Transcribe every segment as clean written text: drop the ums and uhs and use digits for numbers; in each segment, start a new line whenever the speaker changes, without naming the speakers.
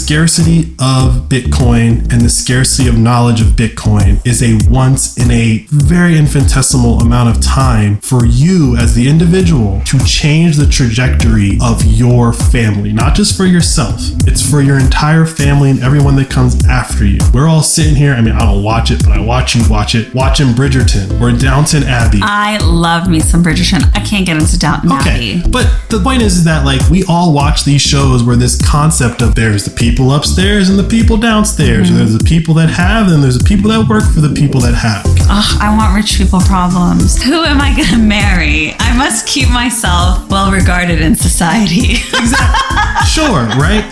scarcity of Bitcoin and the scarcity of knowledge of Bitcoin is a once in a very infinitesimal amount of time for you as the individual to change the trajectory of your family, not just for yourself. It's for your entire family and everyone that comes after you. We're all sitting here. I mean, I don't watch it, but I watch you watch it, watching Bridgerton or Downton Abbey.
I love me some Bridgerton. I can't get into Downton Abbey.
But the point is that like we all watch these shows where this concept of there's the people upstairs and the people downstairs, and there's the people that have and there's the people that work for the people that have.
Ugh, I want rich people problems. Who am I gonna marry? I must keep myself well regarded in society.
Exactly. Sure, right?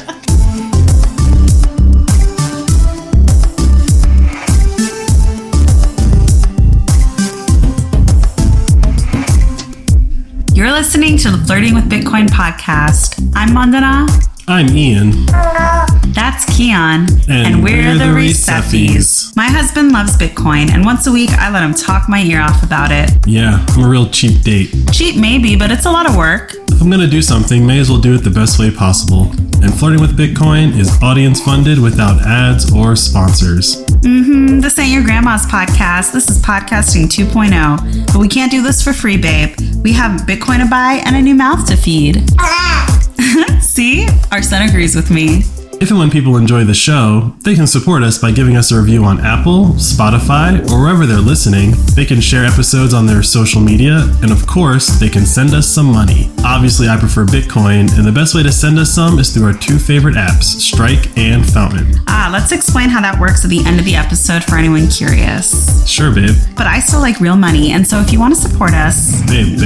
You're listening to the Flirting with Bitcoin podcast. I'm Mandana.
I'm Ian.
That's Keon.
And we're the Receffies.
My husband loves Bitcoin, and once a week I let him talk my ear off about it.
Yeah, I'm a real cheap date.
Cheap maybe, but it's a lot of work.
If I'm gonna do something, may as well do it the best way possible. And Flirting with Bitcoin is audience funded without ads or sponsors.
This ain't your grandma's podcast. This is podcasting 2.0. But we can't do this for free, babe. We have Bitcoin to buy and a new mouth to feed. See? Our son agrees with me.
If and when people enjoy the show, they can support us by giving us a review on Apple, Spotify, or wherever they're listening. They can share episodes on their social media, and of course, they can send us some money. Obviously, I prefer Bitcoin, and the best way to send us some is through our two favorite apps, Strike and Fountain.
Let's explain how that works at the end of the episode for anyone curious.
Sure, babe.
But I still like real money, and so if you want to support us...
Babe,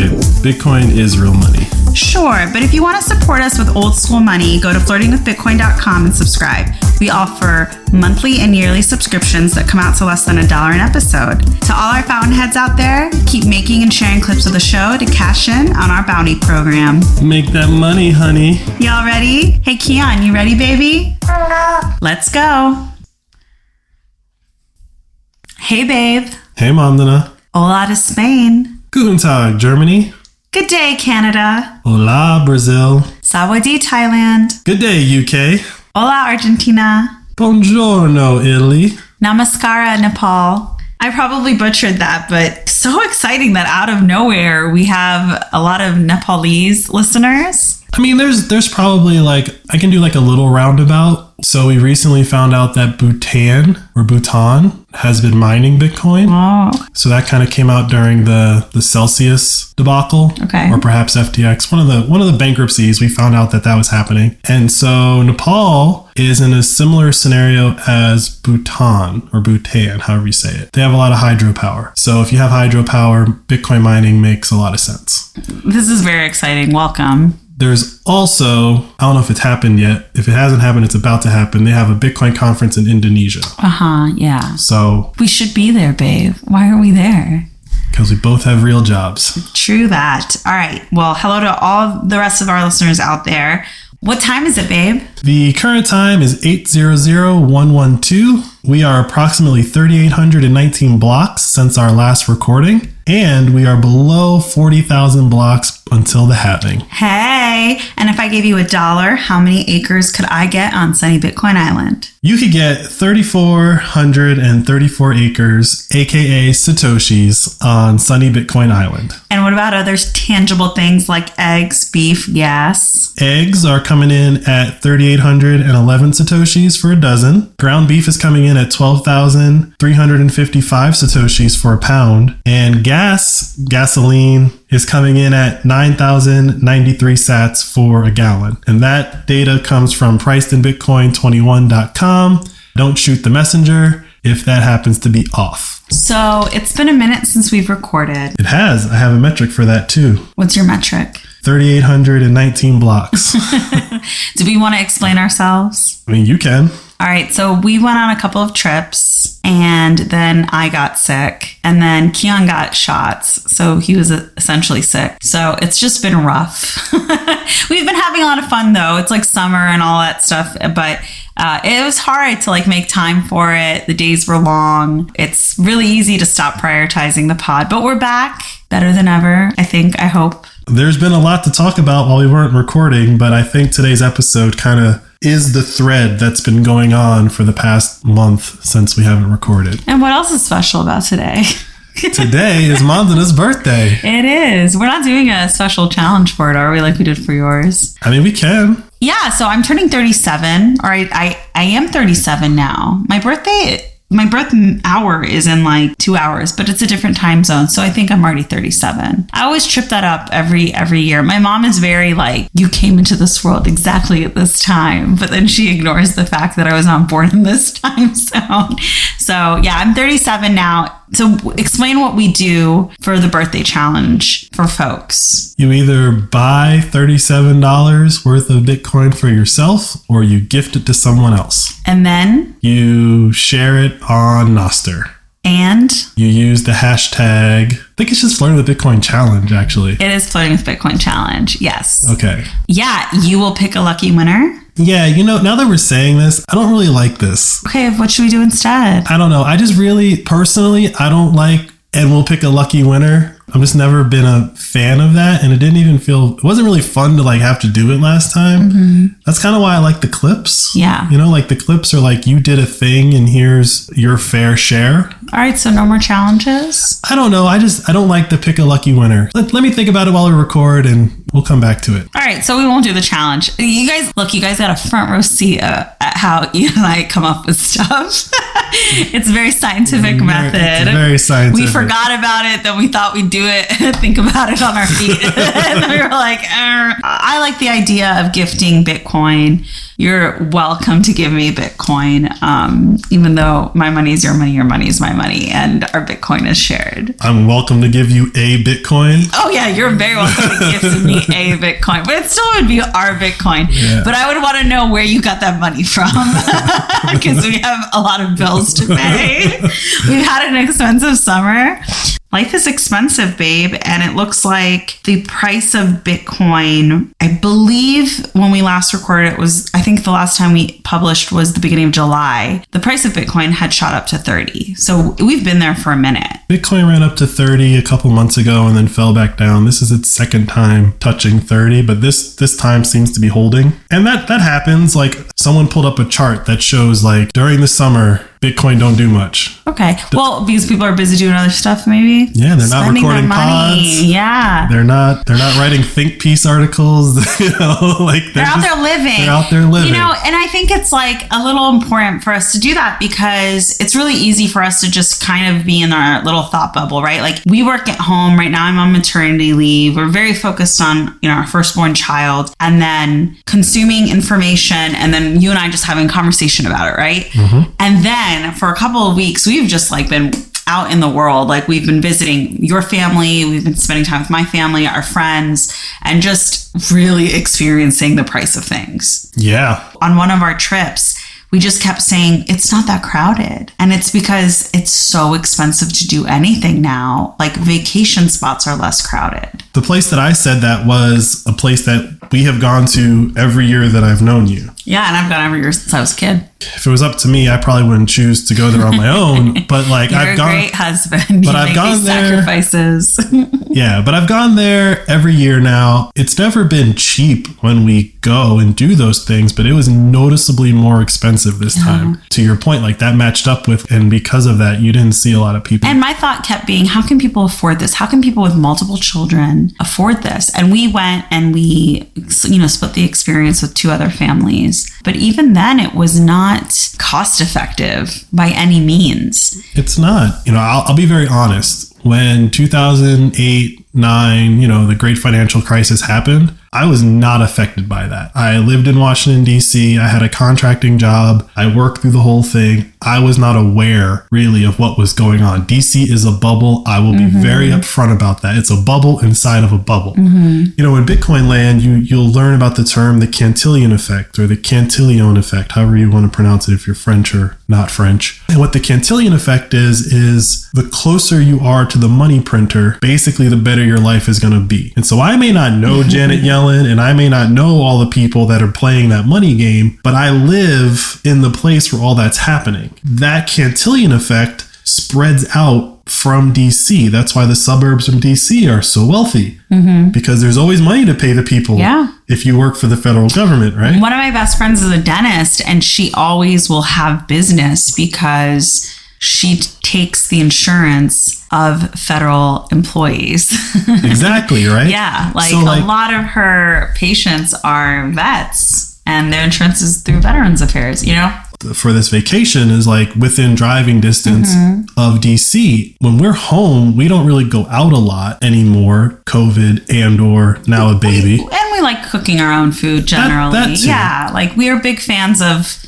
Bitcoin is real money.
Sure, but if you want to support us with old school money, go to flirtingwithbitcoin.com and subscribe. We offer monthly and yearly subscriptions that come out to less than $1 an episode. To all our fountainheads out there, keep making and sharing clips of the show to cash in on our bounty program.
Make that money, honey.
Y'all ready? Hey, Keon, you ready, baby? Let's go. Hey, babe.
Hey, Mandana.
Hola to Spain.
Guten Tag, Germany.
Good day, Canada.
Hola, Brazil.
Sawadee, Thailand.
Good day, UK.
Hola, Argentina.
Buongiorno, Italy.
Namaskara, Nepal. I probably butchered that, but so exciting that out of nowhere we have a lot of Nepalese listeners.
I mean, there's probably like, I can do like a little roundabout. So we recently found out that Bhutan has been mining Bitcoin.
Oh.
So that kind of came out during the Celsius debacle.
Okay.
Or perhaps FTX. One of the bankruptcies, we found out that was happening. And so Nepal is in a similar scenario as Bhutan, however you say it. They have a lot of hydropower. So if you have hydropower, Bitcoin mining makes a lot of sense.
This is very exciting. Welcome.
There's also, I don't know if it's happened yet. If it hasn't happened, it's about to happen. They have a Bitcoin conference in Indonesia.
Yeah.
So
we should be there, babe. Why are we there?
Because we both have real jobs.
True that. All right. Well, hello to all the rest of our listeners out there. What time is it, babe?
The current time is 8:00-112. We are approximately 3,819 blocks since our last recording, and we are below 40,000 blocks until the halving.
Hey, and if I gave you $1, how many acres could I get on sunny Bitcoin Island?
You could get 3,434 acres, aka Satoshis, on sunny Bitcoin Island.
And what about other tangible things like eggs, beef, gas?
Eggs are coming in at 3,811 Satoshis for a dozen. Ground beef is coming in at 12,355 Satoshis for a pound. And gasoline is coming in at 9,093 sats for a gallon. And that data comes from pricedinbitcoin21.com. Don't shoot the messenger if that happens to be off.
So it's been a minute since we've recorded.
It has. I have a metric for that too.
What's your metric?
3,819 blocks.
Do we want to explain ourselves?
I mean, you can.
All right, so we went on a couple of trips, and then I got sick, and then Keon got shots, so he was essentially sick. So it's just been rough. We've been having a lot of fun, though. It's like summer and all that stuff, but it was hard to like make time for it. The days were long. It's really easy to stop prioritizing the pod, but we're back better than ever, I hope.
There's been a lot to talk about while we weren't recording, but I think today's episode kind of is the thread that's been going on for the past month since we haven't recorded.
And what else is special about today?
Today is Mandana's birthday.
It is. We're not doing a special challenge for it, are we, like we did for yours?
I mean, we can.
Yeah, so I'm turning 37, or I am 37 now. My birth hour is in like 2 hours, but it's a different time zone. So I think I'm already 37. I always trip that up every year. My mom is very like, you came into this world exactly at this time, but then she ignores the fact that I was not born in this time zone. So yeah, I'm 37 now. So explain what we do for the birthday challenge for folks.
You either buy $37 worth of Bitcoin for yourself or you gift it to someone else.
And then
you share it on Nostr.
And
you use the hashtag, I think it's just Flirting with Bitcoin Challenge, actually.
It is Flirting with Bitcoin Challenge, yes.
Okay.
Yeah, you will pick a lucky winner.
Yeah, now that we're saying this, I don't really like this.
Okay, what should we do instead?
I don't know. I just really, personally, I don't like, and we'll pick a lucky winner. I've just never been a fan of that. And it wasn't really fun to like have to do it last time. Mm-hmm. That's kind of why I like the clips.
Yeah.
Like the clips are like, you did a thing and here's your fair share.
All right. So no more challenges?
I don't know. I don't like to pick a lucky winner. Let me think about it while we record and we'll come back to it.
All right. So we won't do the challenge. You guys got a front row seat at how Ian and I come up with stuff. It's a very scientific method.
It's very scientific.
We forgot about it. Then we thought we'd do it, think about it on our feet. And then we were like, I like the idea of gifting Bitcoin. You're welcome to give me Bitcoin, even though my money is your money is my money, and our Bitcoin is shared.
I'm welcome to give you a Bitcoin.
Oh yeah, you're very welcome to gift me a Bitcoin, but it still would be our Bitcoin. Yeah. But I would want to know where you got that money from, because we have a lot of bills to pay. We've had an expensive summer. Life is expensive, babe, and it looks like the price of Bitcoin, I believe when we last recorded I think the last time we published was the beginning of July. The price of Bitcoin had shot up to 30. So we've been there for a minute.
Bitcoin ran up to 30 a couple months ago and then fell back down. This is its second time touching 30, but this time seems to be holding. And that happens. Like someone pulled up a chart that shows like during the summer, Bitcoin don't do much. Okay.
Well, because people are busy doing other stuff, maybe.
Yeah, they're not recording pods.
Yeah.
They're not writing think piece articles. They're out
there living.
They're out there living.
And I think it's like a little important for us to do that because it's really easy for us to just kind of be in our little thought bubble, right? Like we work at home right now. I'm on maternity leave. We're very focused on, our firstborn child and then consuming information and then you and I just having conversation about it, right? Mm-hmm. And then for a couple of weeks, we've just like been out in the world. Like we've been visiting your family. We've been spending time with my family, our friends, and just really experiencing the price of things.
Yeah.
On one of our trips, we just kept saying, it's not that crowded. And it's because it's so expensive to do anything now. Like vacation spots are less crowded.
The place that I said that was a place that we have gone to every year that I've known you.
Yeah, and I've gone every year since I was a kid.
If it was up to me, I probably wouldn't choose to go there on my own. But like
You're a great husband. But I've gone there. Sacrifices.
Yeah, but I've gone there every year now. It's never been cheap when we go and do those things, but it was noticeably more expensive this time. To your point, like that matched up with, and because of that, you didn't see a lot of people.
And my thought kept being, how can people afford this? How can people with multiple children afford this? And we went and we, split the experience with 2 other families. But even then, it was not cost effective by any means.
It's not. I'll be very honest. When 2008, 9, the great financial crisis happened, I was not affected by that. I lived in Washington, D.C. I had a contracting job. I worked through the whole thing. I was not aware really of what was going on. D.C. is a bubble. I will be very upfront about that. It's a bubble inside of a bubble. In Bitcoin land, you'll learn about the term the Cantillon effect or the Cantillon effect, however you want to pronounce it if you're French or not French. And what the Cantillon effect is the closer you are to the money printer, basically the better your life is going to be. And so I may not know Janet Yellen and I may not know all the people that are playing that money game, but I live in the place where all that's happening. That Cantillon effect spreads out from DC. That's why the suburbs from DC are so wealthy, because there's always money to pay the people if you work for the federal government, right?
One of my best friends is a dentist, and she always will have business because she takes the insurance of federal employees.
Exactly, right?
Yeah, like a lot of her patients are vets, and their insurance is through Veterans Affairs, you know?
For this vacation is like within driving distance of DC. When we're home, we don't really go out a lot anymore, COVID and or now a baby.
And we like cooking our own food generally.
That too.
Yeah, like we are big fans of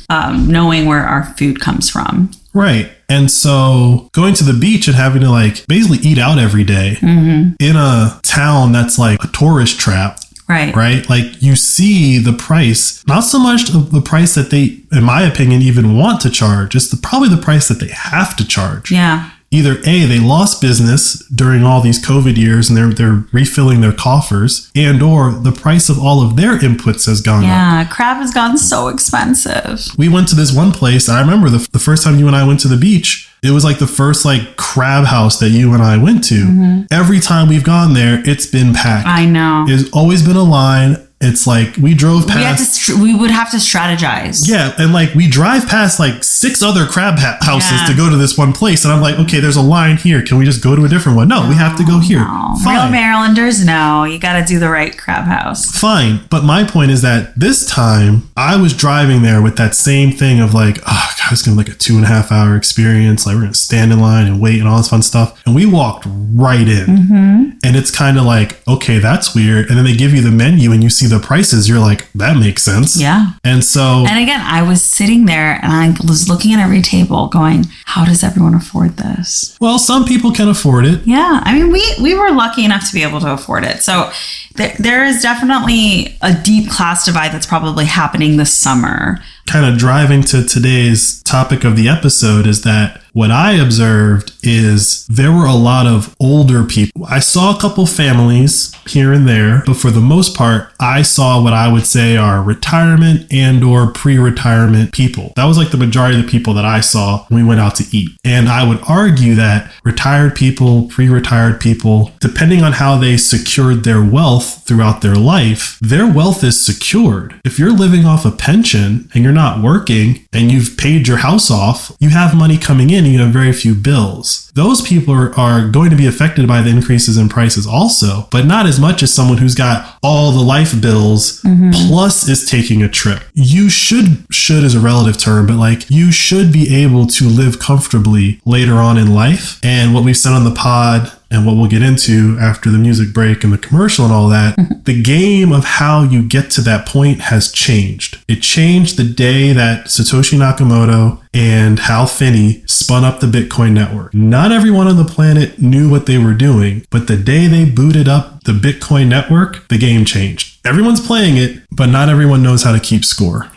knowing where our food comes from.
Right. And so going to the beach and having to like basically eat out every day in a town that's like a tourist trap. Right. Like you see the price, not so much of the price that they, in my opinion, even want to charge. It's probably the price that they have to charge.
Yeah.
Either A, they lost business during all these COVID years and they're refilling their coffers, and or the price of all of their inputs has gone up.
Yeah, crab has gotten so expensive.
We went to this one place. I remember the first time you and I went to the beach, it was like the first like crab house that you and I went to. Every time we've gone there, it's been packed.
I know.
There's always been a line. It's like we drove past.
We would have to strategize.
Yeah, and like we drive past like 6 other crab houses to go to this one place, and I'm like, okay, there's a line here. Can we just go to a different one? No, we have to go here.
No.
Fine.
Real Marylanders, no, you got to do the right crab house.
Fine, but my point is that this time I was driving there with that same thing of like, oh god, it's gonna be like a 2.5 hour experience. Like we're gonna stand in line and wait and all this fun stuff, and we walked right in, and it's kind of like, okay, that's weird. And then they give you the menu and you see the prices, you're like, that makes sense.
Yeah.
And so,
and again, I was sitting there and I was looking at every table going, how does everyone afford this?
Well, some people can afford it.
Yeah. I mean, we were lucky enough to be able to afford it. So there is definitely a deep class divide that's probably happening this summer.
Kind of driving to today's topic of the episode is that what I observed is there were a lot of older people. I saw a couple families here and there, but for the most part, I saw what I would say are retirement and or pre-retirement people. That was like the majority of the people that I saw when we went out to eat. And I would argue that retired people, pre-retired people, depending on how they secured their wealth throughout their life, their wealth is secured. If you're living off a pension and you're not working and you've paid your house off, you have money coming in, you have very few bills. Those people are going to be affected by the increases in prices also, but not as much as someone who's got all the life bills plus is taking a trip. You should is a relative term, but like you should be able to live comfortably later on in life. And what we've said on the pod and what we'll get into after the music break and the commercial and all that, the game of how you get to that point has changed. It changed the day that Satoshi Nakamoto and Hal Finney spun up the Bitcoin network. Not everyone on the planet knew what they were doing, but the day they booted up the Bitcoin network, the game changed. Everyone's playing it, but not everyone knows how to keep score.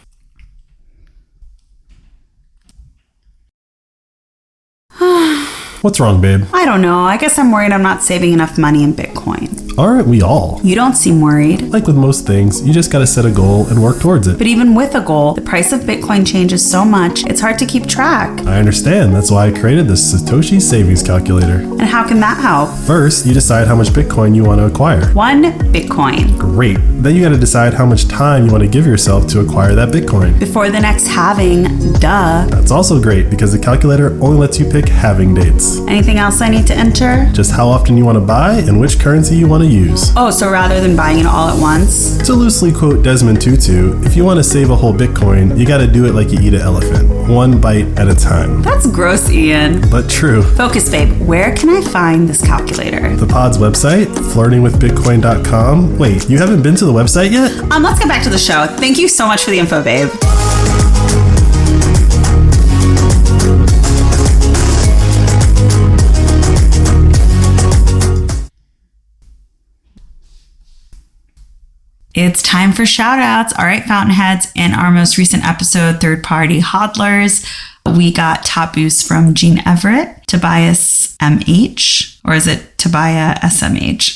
What's wrong, babe?
I don't know. I guess I'm worried I'm not saving enough money in Bitcoin.
Aren't we all?
You don't seem worried.
Like with most things, you just gotta set a goal and work towards it.
But even with a goal, the price of Bitcoin changes so much, it's hard to keep track.
I understand. That's why I created this Satoshi Savings Calculator.
And how can that help?
First, you decide how much Bitcoin you want to acquire.
1 Bitcoin.
Great. Then you gotta decide how much time you want to give yourself to acquire that Bitcoin.
Before the next halving, duh.
That's also great because the calculator only lets you pick halving dates.
Anything else I need to enter?
Just how often you want to buy and which currency you want to use.
Oh, so rather than buying it all at once?
To loosely quote Desmond Tutu, if you want to save a whole Bitcoin, you gotta do it like you eat an elephant. 1 bite at a time.
That's gross, Ian.
But true.
Focus, babe. Where can I find this calculator?
The pod's website, flirtingwithbitcoin.com. Wait, you haven't been to the website yet?
Let's get back to the show. Thank you so much for the info, babe. It's time for shout outs. All right, Fountainheads. In our most recent episode, Third Party Hodlers, we got top boost from Gene Everett, Tobias MH, or is it Tobiah SMH?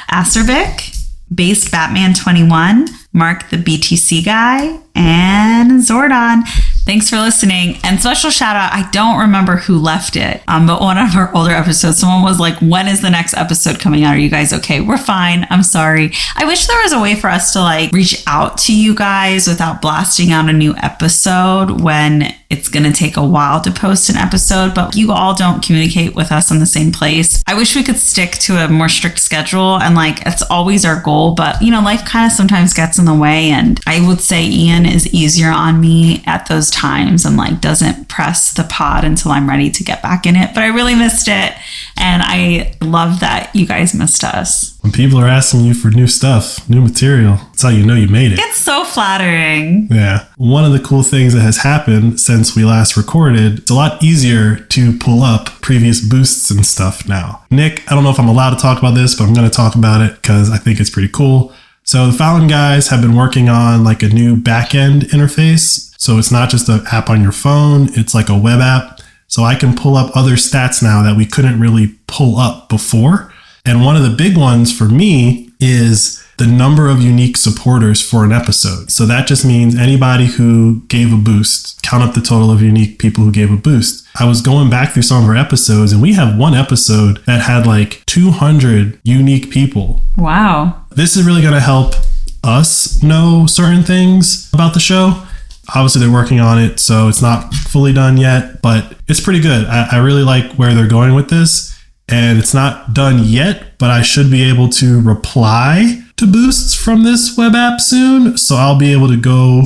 Acerbic, Based Batman 21, Mark the BTC Guy, and Zordon. Thanks for listening. And special shout out, I don't remember who left it, but one of our older episodes, someone was like, when is the next episode coming out? Are you guys okay? We're fine. I'm sorry. I wish there was a way for us to like reach out to you guys without blasting out a new episode when it's going to take a while to post an episode, but you all don't communicate with us in the same place. I wish we could stick to a more strict schedule, and like it's always our goal, but you know, life kind of sometimes gets in the way, and I would say Ian is easier on me at those times and like doesn't press the pod until I'm ready to get back in it. But I really missed it, and I love that you guys missed us.
When people are asking you for new stuff, new material, that's how you know you made it.
It's so flattering.
Yeah. One of the cool things that has happened since we last recorded, it's a lot easier to pull up previous boosts and stuff now. Nick, I don't know if I'm allowed to talk about this, but I'm going to talk about it because I think it's pretty cool. So the Fountain guys have been working on like a new back-end interface. So it's not just an app on your phone, it's like a web app. So I can pull up other stats now that we couldn't really pull up before. And one of the big ones for me is the number of unique supporters for an episode. So that just means anybody who gave a boost, count up the total of unique people who gave a boost. I was going back through some of our episodes, and we have one episode that had like 200 unique people.
Wow.
This is really going to help us know certain things about the show. Obviously, they're working on it, so it's not fully done yet, but it's pretty good. I really like where they're going with this. And it's not done yet, but I should be able to reply to boosts from this web app soon. So I'll be able to go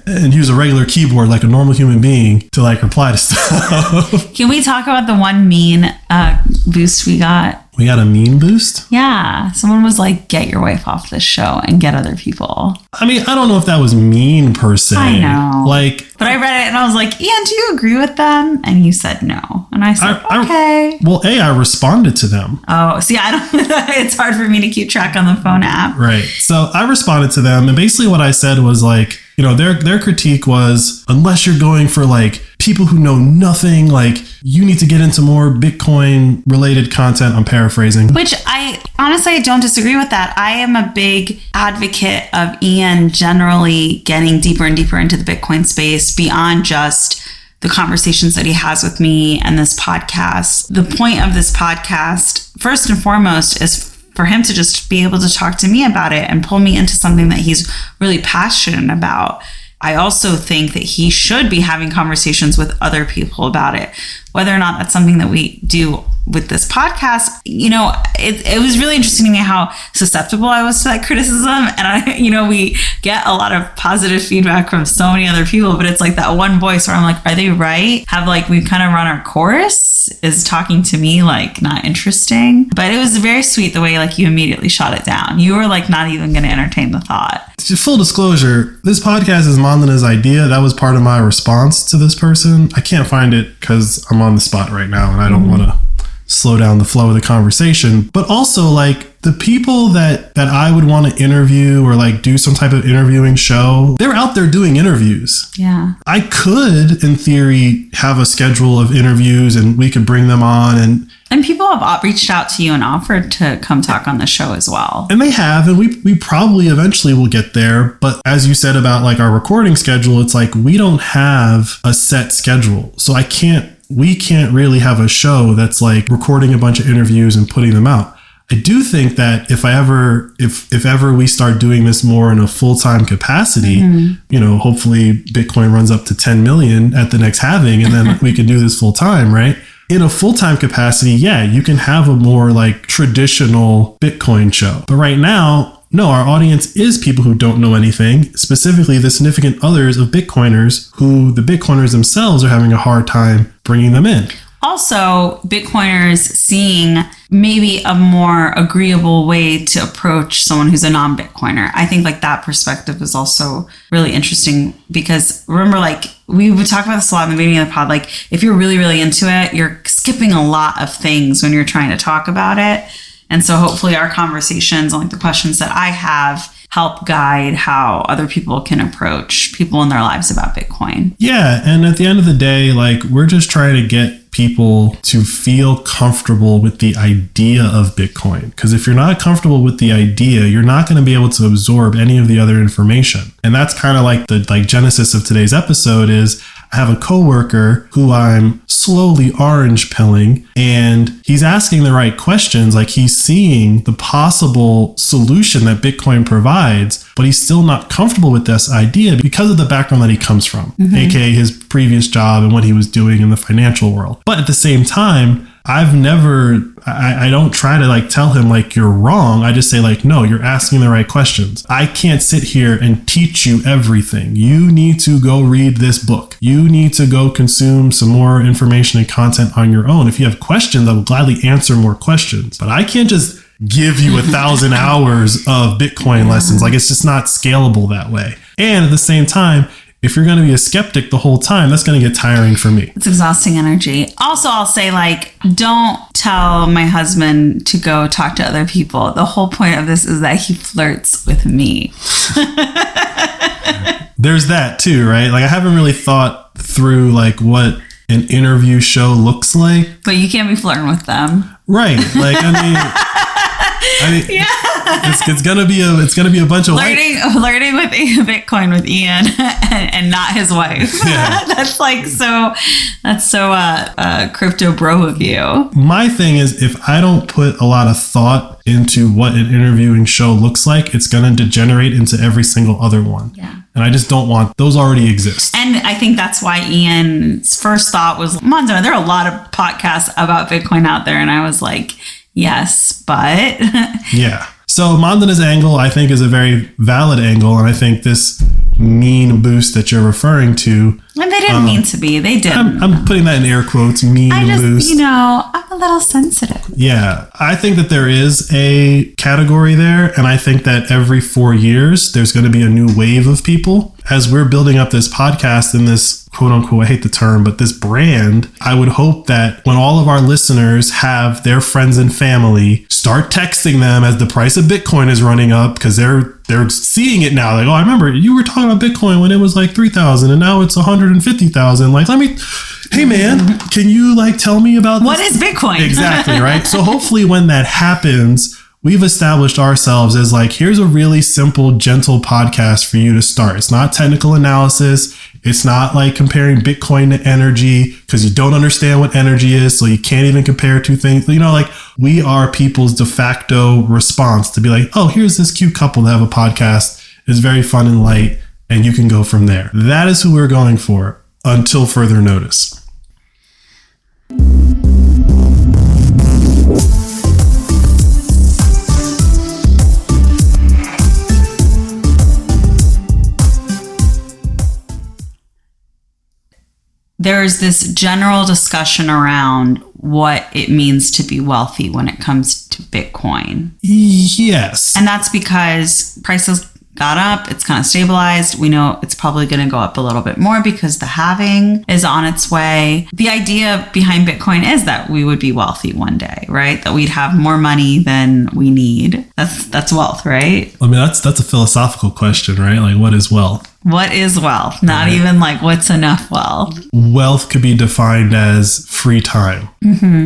and use a regular keyboard like a normal human being to like reply to stuff.
Can we talk about the one mean boost we got?
We got a mean boost?
Yeah. Someone was like, get your wife off this show and get other people.
I mean, I don't know if that was mean per se.
I know.
But
I read it and I was like, Ian, do you agree with them? And you said no. And I said, okay.
I responded to them.
Oh, see, I don't, it's hard for me to keep track on the phone app.
Right. So I responded to them. And basically what I said was like, you know, their critique was, unless you're going for like people who know nothing, like you need to get into more Bitcoin related content. I'm paraphrasing.
Which I honestly don't disagree with that. I am a big advocate of Ian generally getting deeper and deeper into the Bitcoin space beyond just the conversations that he has with me and this podcast. The point of this podcast, first and foremost, is for him to just be able to talk to me about it and pull me into something that he's really passionate about. I also think that he should be having conversations with other people about it. Whether or not that's something that we do with this podcast, you know, it was really interesting to me how susceptible I was to that criticism. And we get a lot of positive feedback from so many other people, but it's like that one voice where I'm like, are they right? We've kind of run our course? Is talking to me like not interesting? But it was very sweet the way like you immediately shot it down. You were like not even going to entertain the thought.
Full disclosure, this podcast is Mandana's idea. That was part of my response to this person. I can't find it because I'm on the spot right now and I don't want to slow down the flow of the conversation. But also like the people that I would want to interview or like do some type of interviewing show, they're out there doing interviews.
Yeah.
I could, in theory, have a schedule of interviews and we could bring them on
and people have reached out to you and offered to come talk on the show as well.
And they have, and we probably eventually will get there. But as you said about like our recording schedule, it's like we don't have a set schedule. So we can't really have a show that's like recording a bunch of interviews and putting them out. I do think that if ever we start doing this more in a full-time capacity, you know, hopefully Bitcoin runs up to 10 million at the next halving and then we can do this full-time, right? In a full-time capacity, yeah, you can have a more like traditional Bitcoin show. But right now, no, our audience is people who don't know anything, specifically the significant others of Bitcoiners who the Bitcoiners themselves are having a hard time bringing them in.
Also, Bitcoiners seeing maybe a more agreeable way to approach someone who's a non-Bitcoiner. I think like that perspective is also really interesting because remember, like we would talk about this a lot in the beginning of the pod, like if you're really, really into it, you're skipping a lot of things when you're trying to talk about it. And so hopefully our conversations and like the questions that I have help guide how other people can approach people in their lives about Bitcoin.
Yeah. And at the end of the day, like we're just trying to get people to feel comfortable with the idea of Bitcoin. Because if you're not comfortable with the idea, you're not going to be able to absorb any of the other information. And that's kind of like the genesis of today's episode is I have a coworker who I'm slowly orange pilling, and he's asking the right questions. Like, he's seeing the possible solution that Bitcoin provides, but he's still not comfortable with this idea because of the background that he comes from, aka his previous job and what he was doing in the financial world. But at the same time, I don't try to like tell him like you're wrong. I just say like, no, you're asking the right questions. I can't sit here and teach you everything. You need to go read this book. You need to go consume some more information and content on your own. If you have questions, I will gladly answer more questions, but I can't just give you 1,000 hours of Bitcoin lessons. Like, it's just not scalable that way. And at the same time, if you're going to be a skeptic the whole time, that's going to get tiring for me.
It's exhausting energy. Also, I'll say, like, don't tell my husband to go talk to other people. The whole point of this is that he flirts with me.
There's that too, right? Like, I haven't really thought through like what an interview show looks like.
But you can't be flirting with them.
Right. Like, I mean,
Yeah.
it's gonna be a bunch of
flirting with Bitcoin with Ian and not his wife.
Yeah.
that's so crypto bro of you.
My thing is, if I don't put a lot of thought into what an interviewing show looks like, it's gonna degenerate into every single other one.
Yeah.
And I just don't want those already exist.
And I think that's why Ian's first thought was, Monzo, there are a lot of podcasts about Bitcoin out there. And I was like, yes, but.
Yeah. So Mandana's angle, I think, is a very valid angle. And I think this mean boost that you're referring to.
And they didn't mean to be. They didn't.
I'm putting that in air quotes, mean boost.
I'm a little sensitive.
Yeah. I think that there is a category there. And I think that every 4 years, there's going to be a new wave of people. As we're building up this podcast and this quote unquote, I hate the term, but this brand, I would hope that when all of our listeners have their friends and family start texting them as the price of Bitcoin is running up, because they're seeing it now. Like, oh, I remember you were talking about Bitcoin when it was like 3,000 and now it's 150,000. Like, hey man, can you like tell me about
what is Bitcoin?
Exactly, right? So hopefully when that happens, we've established ourselves as like, here's a really simple, gentle podcast for you to start. It's not technical analysis. It's not like comparing Bitcoin to energy, because you don't understand what energy is. So you can't even compare two things. You know, like, we are people's de facto response to be like, oh, here's this cute couple that have a podcast. It's very fun and light. And you can go from there. That is who we're going for until further notice.
There's this general discussion around what it means to be wealthy when it comes to Bitcoin.
Yes.
And that's because prices got up, it's kind of stabilized. We know it's probably going to go up a little bit more because the halving is on its way. The idea behind Bitcoin is that we would be wealthy one day, right? That we'd have more money than we need. That's wealth, right?
I mean, that's a philosophical question, right? Like, what is wealth?
What is wealth? Not even like what's enough wealth.
Wealth could be defined as free time,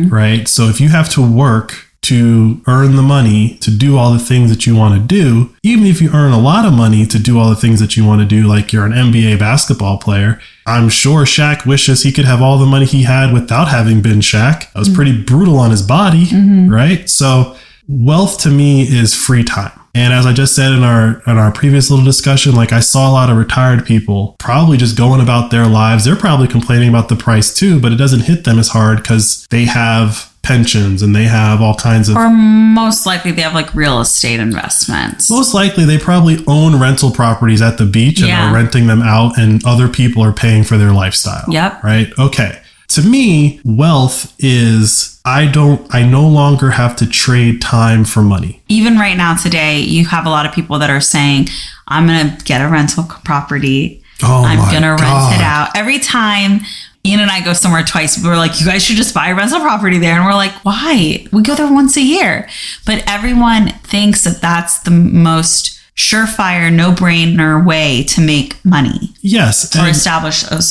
right? So if you have to work to earn the money to do all the things that you want to do, even if you earn a lot of money to do all the things that you want to do, like you're an NBA basketball player, I'm sure Shaq wishes he could have all the money he had without having been Shaq. That was pretty brutal on his body, right? So wealth to me is free time. And as I just said in our previous little discussion, like, I saw a lot of retired people probably just going about their lives. They're probably complaining about the price too, but it doesn't hit them as hard because they have pensions and they have all kinds of...
Or most likely they have like real estate investments.
Most likely they probably own rental properties at the beach and are renting them out, and other people are paying for their lifestyle.
Yep.
Right? Okay. To me, wealth is, I no longer have to trade time for money.
Even right now today, you have a lot of people that are saying, I'm going to get a rental property. I'm going to rent it out. Every time Ian and I go somewhere twice, we're like, you guys should just buy a rental property there. And we're like, why? We go there once a year. But everyone thinks that that's the most surefire, no-brainer way to make money.
Yes.
Or establish a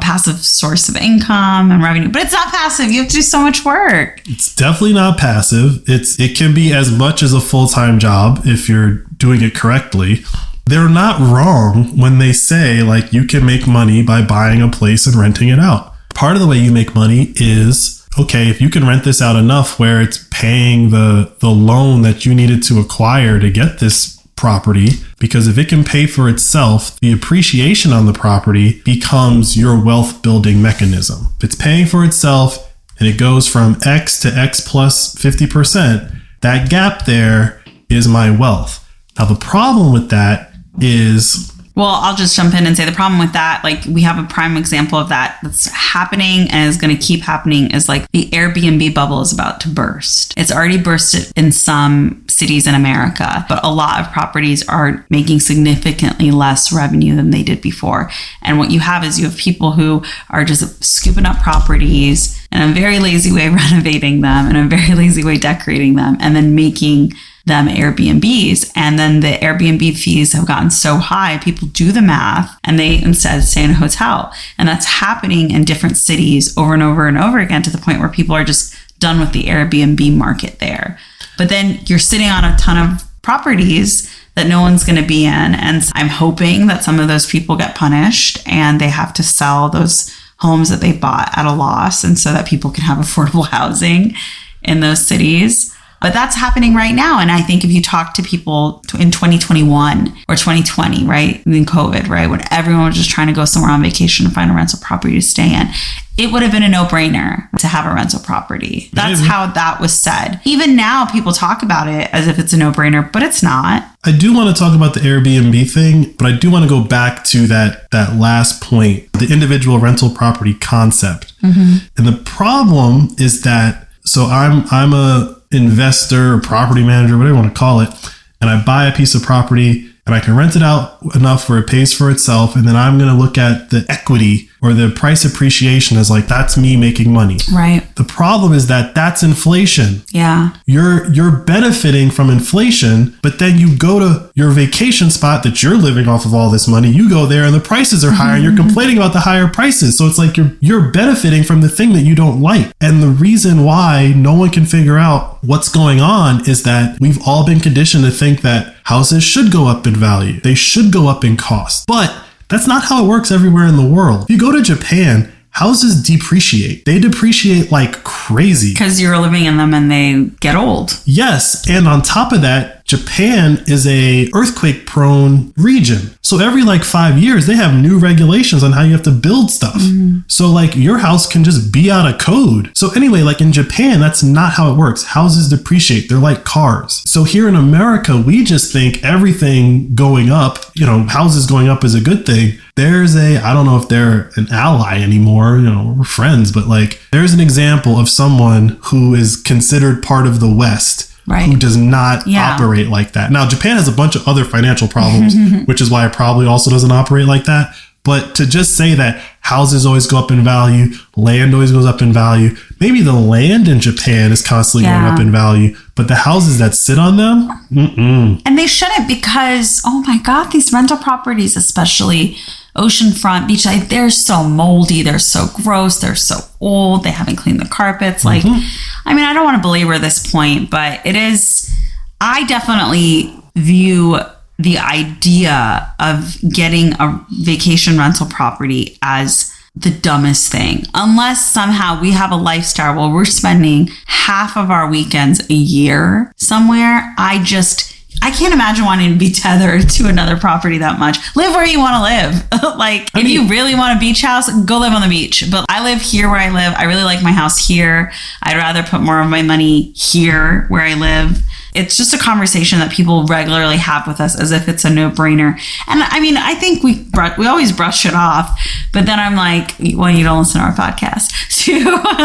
passive source of income and revenue. But it's not passive. You have to do so much work.
It's definitely not passive. It can be as much as a full-time job if you're doing it correctly. They're not wrong when they say, like, you can make money by buying a place and renting it out. Part of the way you make money is, okay, if you can rent this out enough where it's paying the loan that you needed to acquire to get this property, because if it can pay for itself, the appreciation on the property becomes your wealth building mechanism. If it's paying for itself and it goes from X to X plus 50%, that gap there is my wealth. Now, the problem with that is...
Well, I'll just jump in and say the problem with that, like we have a prime example of that's happening and is going to keep happening, is like the Airbnb bubble is about to burst. It's already bursted in some cities in America, but a lot of properties are making significantly less revenue than they did before. And what you have people who are just scooping up properties in a very lazy way, renovating them, in a very lazy way, decorating them, and then making them Airbnbs. And then the Airbnb fees have gotten so high, people do the math and they instead stay in a hotel. And that's happening in different cities over and over and over again, to the point where people are just done with the Airbnb market there. But then you're sitting on a ton of properties that no one's going to be in. And I'm hoping that some of those people get punished and they have to sell those homes that they bought at a loss, and so that people can have affordable housing in those cities. But that's happening right now. And I think if you talk to people in 2021 or 2020, right, in COVID, right, when everyone was just trying to go somewhere on vacation and find a rental property to stay in, it would have been a no-brainer to have a rental property. That's how that was said. Even now, people talk about it as if it's a no-brainer, but it's not.
I do want to talk about the Airbnb thing, but I do want to go back to that last point, the individual rental property concept. Mm-hmm. And the problem is that, so I'm a investor or property manager, whatever you want to call it, and I buy a piece of property and I can rent it out enough where it pays for itself, and then I'm going to look at the equity or the price appreciation as like, that's me making money.
Right.
The problem is that that's inflation.
Yeah.
You're benefiting from inflation, but then you go to your vacation spot that you're living off of all this money. You go there and the prices are higher and you're complaining about the higher prices. So it's like you're benefiting from the thing that you don't like. And the reason why no one can figure out what's going on is that we've all been conditioned to think that houses should go up in value. They should go up in cost. But that's not how it works everywhere in the world. If you go to Japan, houses depreciate. They depreciate like crazy.
Because you're living in them and they get old.
Yes. And on top of that, Japan is a earthquake prone region. So every like 5 years, they have new regulations on how you have to build stuff. Mm-hmm. So like your house can just be out of code. So anyway, like in Japan, that's not how it works. Houses depreciate. They're like cars. So here in America, we just think everything going up, houses going up is a good thing. There's I don't know if they're an ally anymore, we're friends, but like there's an example of someone who is considered part of the West. Right. Who does not operate like that. Now, Japan has a bunch of other financial problems, which is why it probably also doesn't operate like that. But to just say that houses always go up in value, land always goes up in value. Maybe the land in Japan is constantly going up in value, but the houses that sit on them,
And they shouldn't, because, oh my God, these rental properties, especially oceanfront, beachside, they're so moldy, they're so gross, they're so old, they haven't cleaned the carpets. Like, I mean, I don't want to belabor this point, but it is, I definitely view the idea of getting a vacation rental property as the dumbest thing, unless somehow we have a lifestyle where we're spending half of our weekends a year somewhere. I can't imagine wanting to be tethered to another property that much. Live where you want to live. If you really want a beach house, go live on the beach. But I live here where I live. I really like my house here. I'd rather put more of my money here where I live. It's just a conversation that people regularly have with us as if it's a no-brainer. And I mean, I think we always brush it off. But then I'm like, well, you don't listen to our podcast.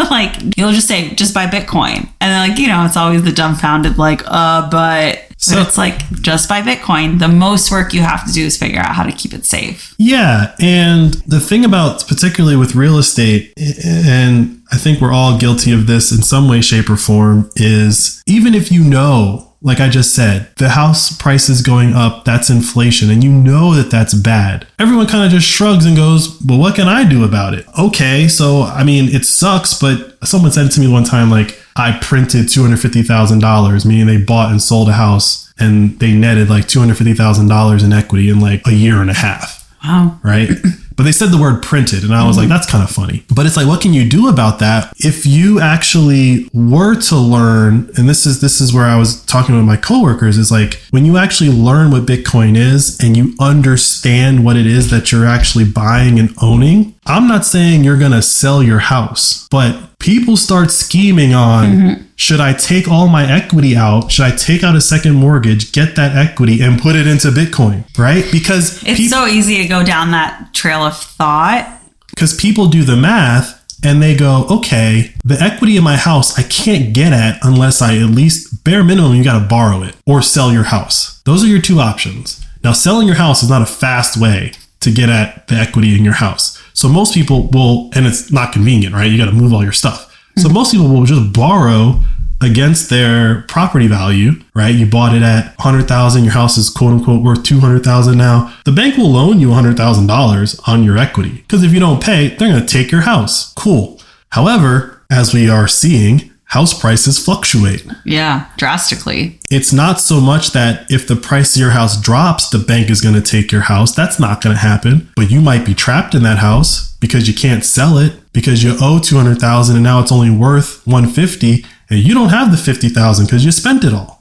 Like, you'll just say, just buy Bitcoin. And then like, it's always the dumbfounded like, but it's like, just buy Bitcoin. The most work you have to do is figure out how to keep it safe.
Yeah. And the thing about, particularly with real estate, and I think we're all guilty of this in some way, shape, or form, is even if you know like I just said, the house prices going up, that's inflation, and you know that that's bad. Everyone kind of just shrugs and goes, well, what can I do about it? Okay, so, I mean, it sucks, but someone said to me one time, like, I printed $250,000, meaning they bought and sold a house, and they netted like $250,000 in equity in like a year and a half.
Wow.
Right? But they said the word printed, and I was like, that's kind of funny. But it's like, what can you do about that? If you actually were to learn, and this is where I was talking with my coworkers, is like, when you actually learn what Bitcoin is and you understand what it is that you're actually buying and owning, I'm not saying you're going to sell your house, but people start scheming on, should I take all my equity out? Should I take out a second mortgage, get that equity, and put it into Bitcoin, right? Because
it's so easy to go down that trail of thought.
Because people do the math and they go, okay, the equity in my house I can't get at unless I at least, bare minimum, you got to borrow it or sell your house. Those are your two options. Now, selling your house is not a fast way to get at the equity in your house. So most people will, and it's not convenient, right? You got to move all your stuff. So most people will just borrow against their property value, right? You bought it at $100,000. Your house is quote unquote worth $200,000 now. The bank will loan you $100,000 on your equity because if you don't pay, they're going to take your house. Cool. However, as we are seeing, house prices fluctuate.
Yeah, drastically.
It's not so much that if the price of your house drops, the bank is going to take your house. That's not going to happen. But you might be trapped in that house because you can't sell it because you owe $200,000 and now it's only worth $150,000. And you don't have the $50,000 because you spent it all.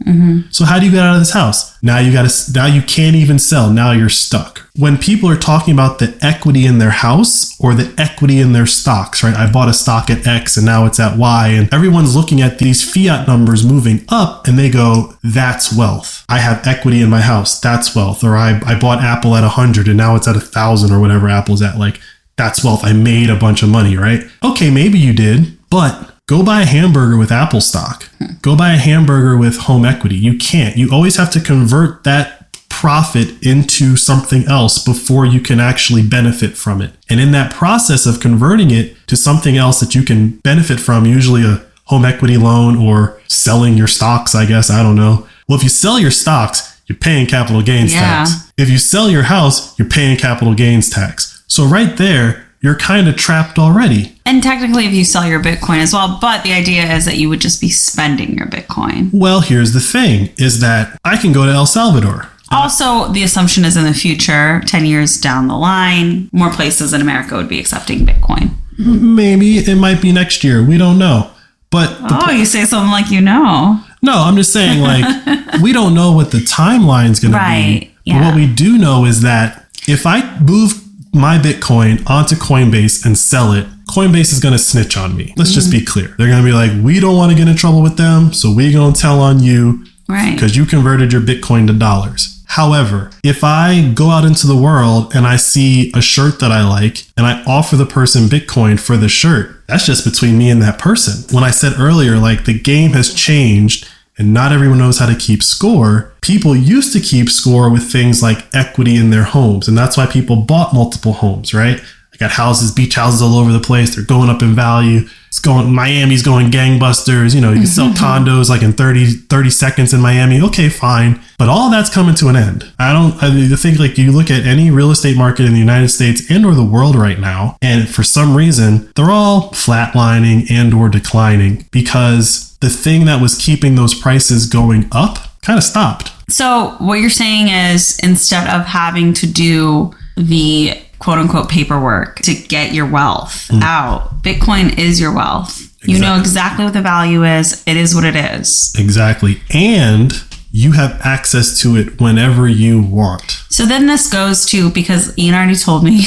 So how do you get out of this house? Now you can't even sell. Now you're stuck. When people are talking about the equity in their house or the equity in their stocks, right? I bought a stock at X and now it's at Y, and everyone's looking at these fiat numbers moving up and they go, that's wealth. I have equity in my house. That's wealth. Or I bought Apple at 100 and now it's at 1,000 or whatever Apple's at. Like, that's wealth. I made a bunch of money, right? Okay, maybe you did, but go buy a hamburger with Apple stock. Go buy a hamburger with home equity. You can't. You always have to convert that profit into something else before you can actually benefit from it. And in that process of converting it to something else that you can benefit from, usually a home equity loan or selling your stocks, I guess, I don't know. Well, if you sell your stocks, you're paying capital gains tax. If you sell your house, you're paying capital gains tax. So right there, you're kind of trapped already.
And technically, if you sell your Bitcoin as well, but the idea is that you would just be spending your Bitcoin.
Well, here's the thing, is that I can go to El Salvador.
Also, the assumption is in the future, 10 years down the line, more places in America would be accepting Bitcoin.
Maybe it might be next year. We don't know. But
you say something like you know.
No, I'm just saying, like, we don't know what the timeline's going to be.
Yeah.
But what we do know is that if I move my Bitcoin onto Coinbase and sell it, Coinbase is going to snitch on me. Let's just be clear. They're going to be like, we don't want to get in trouble with them, so we're going to tell on you because you converted your Bitcoin to dollars. However, if I go out into the world and I see a shirt that I like and I offer the person Bitcoin for the shirt, that's just between me and that person. When I said earlier, like, the game has changed and not everyone knows how to keep score. People used to keep score with things like equity in their homes. And that's why people bought multiple homes, right? I got houses, beach houses all over the place. They're going up in value. Miami's going gangbusters. You know, you can sell condos like in 30 seconds in Miami. Okay, fine. But all that's coming to an end. I think, like, you look at any real estate market in the United States and or the world right now, and for some reason, they're all flatlining and or declining because the thing that was keeping those prices going up kind of stopped. So
what you're saying is, instead of having to do the quote unquote paperwork to get your wealth out, Bitcoin is your wealth. Exactly. You know exactly what the value is. It is what it is. Exactly. And you have access to it whenever you want. So then this goes to, because Ian already told me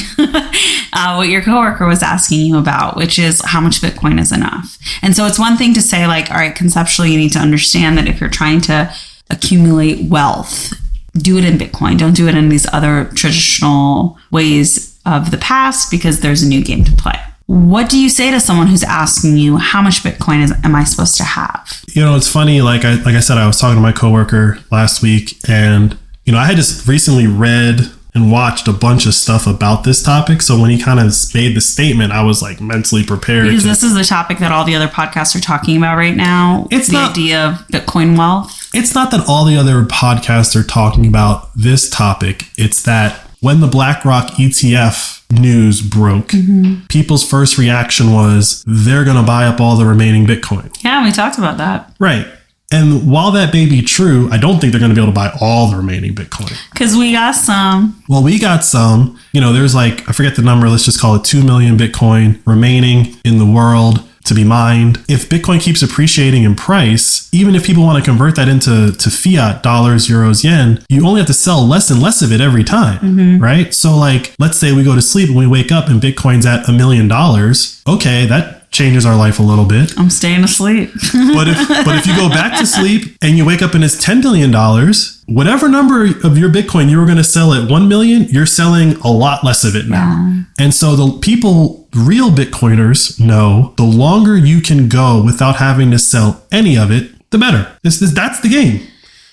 what your coworker was asking you about, which is how much Bitcoin is enough. And so it's one thing to say, like, all right, conceptually, you need to understand that if you're trying to accumulate wealth, do it in Bitcoin. Don't do it in these other traditional ways of the past, because there's a new game to play. What do you say to someone who's asking you, how much Bitcoin am I supposed to have? You know, it's funny. Like I said, I was talking to my coworker last week, and, you know, I had just recently read and watched a bunch of stuff about this topic. So when he kind of made the statement, I was like mentally prepared. Because this is the topic that all the other podcasts are talking about right now. It's the idea of Bitcoin wealth.
It's not that all the other podcasts are talking about this topic. It's that when the BlackRock ETF news broke, people's first reaction was they're going to buy up all the remaining Bitcoin.
Yeah, we talked about that.
Right. And while that may be true, I don't think they're going to be able to buy all the remaining Bitcoin.
Because we got some.
Well, we got some. There's I forget the number. Let's just call it 2 million Bitcoin remaining in the world to be mined. If Bitcoin keeps appreciating in price, even if people want to convert that into fiat, dollars, euros, yen, you only have to sell less and less of it every time, right? So let's say we go to sleep and we wake up and Bitcoin's at $1 million. Okay, that changes our life a little bit.
I'm staying asleep.
but if you go back to sleep and you wake up and it's $10 million, whatever number of your Bitcoin you were going to sell at 1 million, you're selling a lot less of it now. Yeah. And so the people, real Bitcoiners, know the longer you can go without having to sell any of it, the better. That's the game.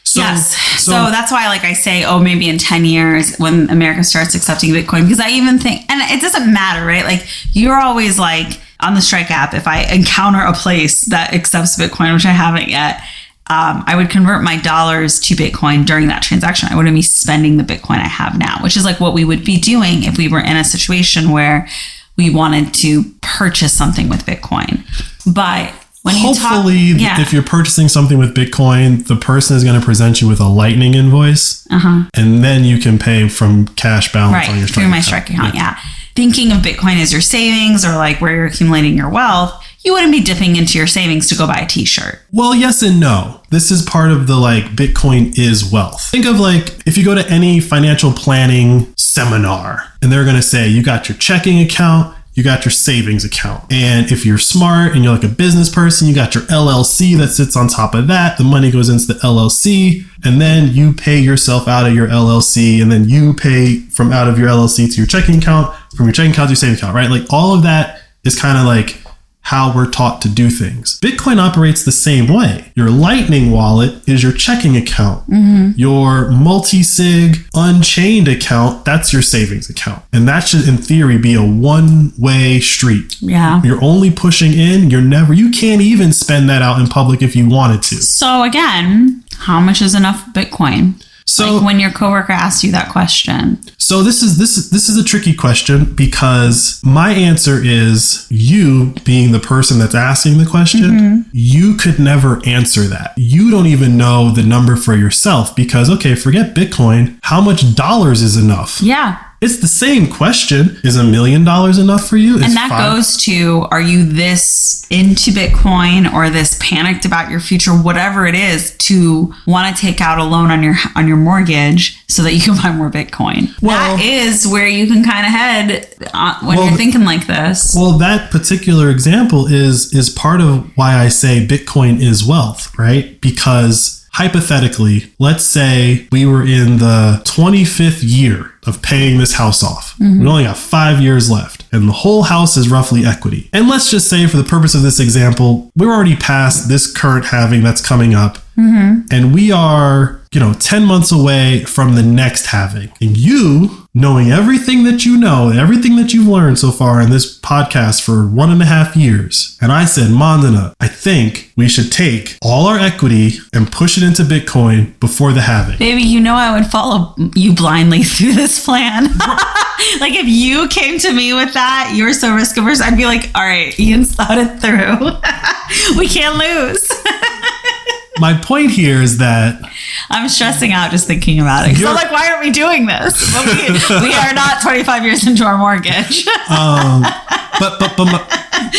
So,
yes. So that's why, I say, maybe in 10 years when America starts accepting Bitcoin, because I even think, and it doesn't matter, right? You're always on the Strike app, if I encounter a place that accepts Bitcoin, which I haven't yet, I would convert my dollars to Bitcoin during that transaction. I wouldn't be spending the Bitcoin I have now, which is what we would be doing if we were in a situation where we wanted to purchase something with Bitcoin. But when
if you're purchasing something with Bitcoin, the person is going to present you with a Lightning invoice, and then you can pay from cash balance on your Strike
through my Strike account. Yeah. Thinking of Bitcoin as your savings or where you're accumulating your wealth, you wouldn't be dipping into your savings to go buy a t-shirt.
Well, yes and no. This is part of the Bitcoin is wealth. Think of if you go to any financial planning seminar and they're going to say you got your checking account, you got your savings account. And if you're smart and you're a business person, you got your LLC that sits on top of that. The money goes into the LLC, and then you pay yourself out of your LLC, and then you pay from out of your LLC to your checking account, from your checking account to your savings account, right? All of that is kind of how we're taught to do things. Bitcoin operates the same way. Your Lightning wallet is your checking account. Your multi-sig unchained account, that's your savings account. And that should, in theory, be a one-way street.
Yeah.
You're only pushing in. You can't even spend that out in public if you wanted to.
So again, how much is enough Bitcoin?
So
when your coworker asks you that question.
So this is a tricky question, because my answer is, you being the person that's asking the question, you could never answer that. You don't even know the number for yourself, because, forget Bitcoin. How much dollars is enough?
Yeah.
It's the same question. Is $1 million enough for you?
And that goes to, are you this into Bitcoin or this panicked about your future, whatever it is, to want to take out a loan on your mortgage so that you can buy more Bitcoin? Well, that is where you can kind of head when you're thinking like this.
Well, that particular example is part of why I say Bitcoin is wealth, right? Because hypothetically, let's say we were in the 25th year of paying this house off. We only got 5 years left, and the whole house is roughly equity. And let's just say, for the purpose of this example, we're already past this current halving that's coming up, and we are 10 months away from the next halving. And you, knowing everything that you know, everything that you've learned so far in this podcast for 1.5 years, and I said, Mandana, I think we should take all our equity and push it into Bitcoin before the halving.
Baby, I would follow you blindly through this plan. If you came to me with that, you were so risk averse, I'd be like, all right, Ian's thought it through. We can't lose.
My point here is that
I'm stressing out just thinking about it. So why aren't we doing this? We are not 25 years into our mortgage.
But